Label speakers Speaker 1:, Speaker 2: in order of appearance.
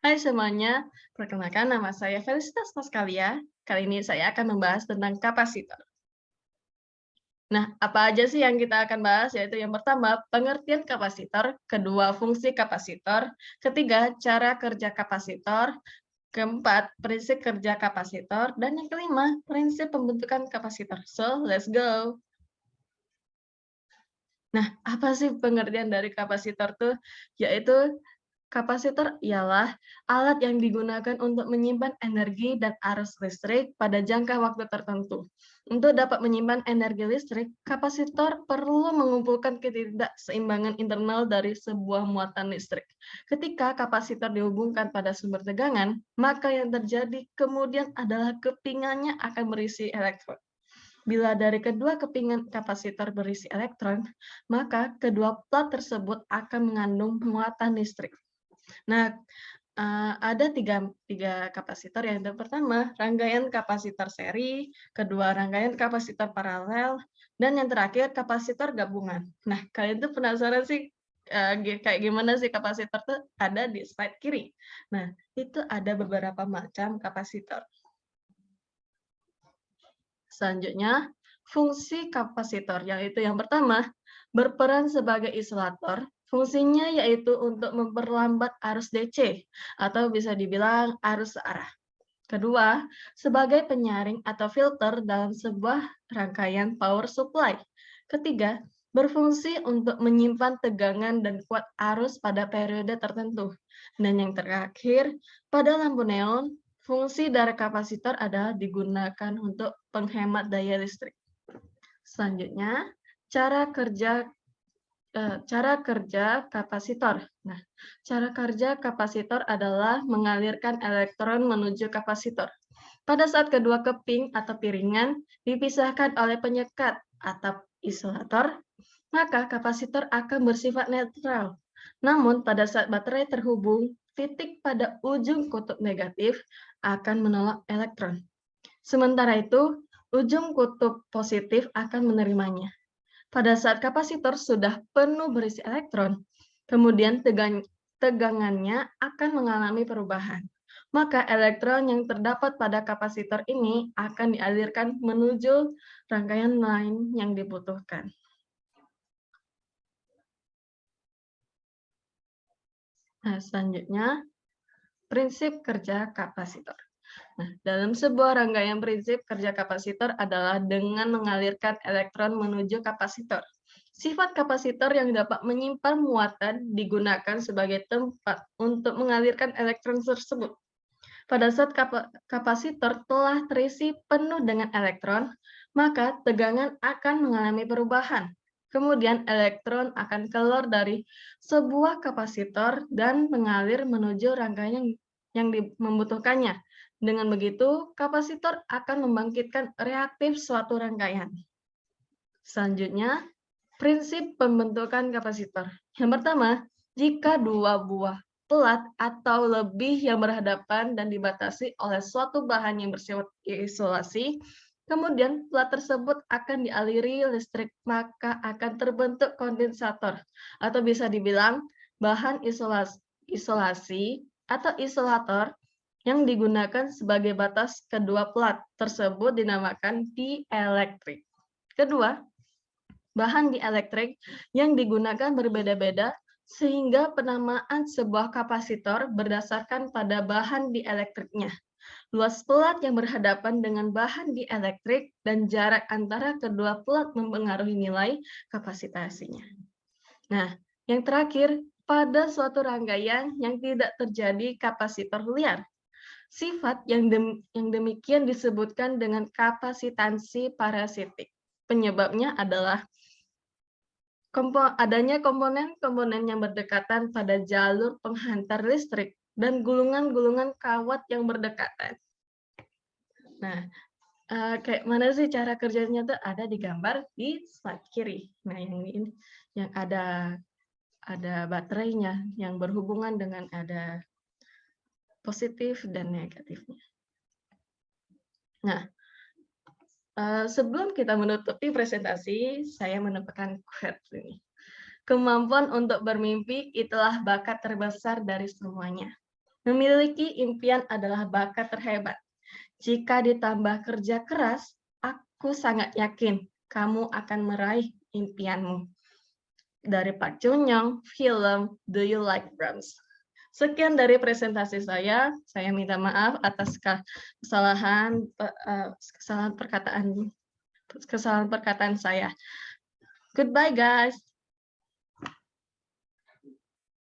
Speaker 1: Hai semuanya, perkenalkan nama saya Felicitas Paskalia. Kali ini saya akan membahas tentang kapasitor. Nah, apa aja sih yang kita akan bahas? Yaitu yang pertama, pengertian kapasitor, kedua, fungsi kapasitor, ketiga, cara kerja kapasitor, keempat, prinsip kerja kapasitor, dan yang kelima, prinsip pembentukan kapasitor. So, let's go. Nah, apa sih pengertian dari kapasitor tuh? Yaitu kapasitor ialah alat yang digunakan untuk menyimpan energi dan arus listrik pada jangka waktu tertentu. Untuk dapat menyimpan energi listrik, kapasitor perlu mengumpulkan ketidakseimbangan internal dari sebuah muatan listrik. Ketika kapasitor dihubungkan pada sumber tegangan, maka yang terjadi kemudian adalah kepingannya akan berisi elektron. Bila dari kedua kepingan kapasitor berisi elektron, maka kedua plat tersebut akan mengandung muatan listrik. Nah, ada tiga kapasitor, yang pertama, rangkaian kapasitor seri, kedua, rangkaian kapasitor paralel, dan yang terakhir, kapasitor gabungan. Nah, kalian tuh penasaran sih, kayak gimana sih kapasitor tuh? Ada di slide kiri. Nah, itu ada beberapa macam kapasitor. Selanjutnya, fungsi kapasitor, yaitu yang pertama, berperan sebagai isolator. Fungsinya yaitu untuk memperlambat arus DC, atau bisa dibilang arus searah. Kedua, sebagai penyaring atau filter dalam sebuah rangkaian power supply. Ketiga, berfungsi untuk menyimpan tegangan dan kuat arus pada periode tertentu. Dan yang terakhir, pada lampu neon, fungsi dari kapasitor adalah digunakan untuk penghemat daya listrik. Selanjutnya, cara kerja kapasitor. Nah, cara kerja kapasitor adalah mengalirkan elektron menuju kapasitor. Pada saat kedua keping atau piringan dipisahkan oleh penyekat atau isolator, maka kapasitor akan bersifat netral. Namun, pada saat baterai terhubung, titik pada ujung kutub negatif akan menolak elektron. Sementara itu, ujung kutub positif akan menerimanya. Pada saat kapasitor sudah penuh berisi elektron, kemudian tegangannya akan mengalami perubahan. Maka elektron yang terdapat pada kapasitor ini akan dialirkan menuju rangkaian lain yang dibutuhkan. Nah, selanjutnya, prinsip kerja kapasitor. Nah, dalam sebuah rangkaian prinsip kerja kapasitor adalah dengan mengalirkan elektron menuju kapasitor. Sifat kapasitor yang dapat menyimpan muatan digunakan sebagai tempat untuk mengalirkan elektron tersebut. Pada saat kapasitor telah terisi penuh dengan elektron, maka tegangan akan mengalami perubahan. Kemudian elektron akan keluar dari sebuah kapasitor dan mengalir menuju rangkaian yang membutuhkannya. Dengan begitu, kapasitor akan membangkitkan reaktif suatu rangkaian. Selanjutnya, prinsip pembentukan kapasitor. Yang pertama, jika dua buah pelat atau lebih yang berhadapan dan dibatasi oleh suatu bahan yang bersifat isolasi, kemudian pelat tersebut akan dialiri listrik, maka akan terbentuk kondensator, atau bisa dibilang bahan isolasi atau isolator yang digunakan sebagai batas kedua pelat tersebut dinamakan dielektrik. Kedua, bahan dielektrik yang digunakan berbeda-beda sehingga penamaan sebuah kapasitor berdasarkan pada bahan dielektriknya. Luas pelat yang berhadapan dengan bahan dielektrik dan jarak antara kedua pelat mempengaruhi nilai kapasitasinya. Nah, yang terakhir, pada suatu rangkaian yang tidak terjadi kapasitor liar. Sifat yang demikian disebutkan dengan kapasitansi parasitik. Penyebabnya adalah adanya komponen-komponen yang berdekatan pada jalur penghantar listrik dan gulungan-gulungan kawat yang berdekatan. Nah, kayak mana sih cara kerjanya tuh ada di gambar di slide kiri. Nah, yang ada baterainya yang berhubungan dengan ada positif dan negatifnya. Nah, sebelum kita menutupi presentasi, saya menemukan quote ini. Kemampuan untuk bermimpi itulah bakat terbesar dari semuanya. Memiliki impian adalah bakat terhebat. Jika ditambah kerja keras, aku sangat yakin kamu akan meraih impianmu. Dari Park Jun Young, film Do You Like Brahms? Sekian dari presentasi saya. Saya minta maaf atas kesalahan kesalahan perkataan saya. Goodbye guys.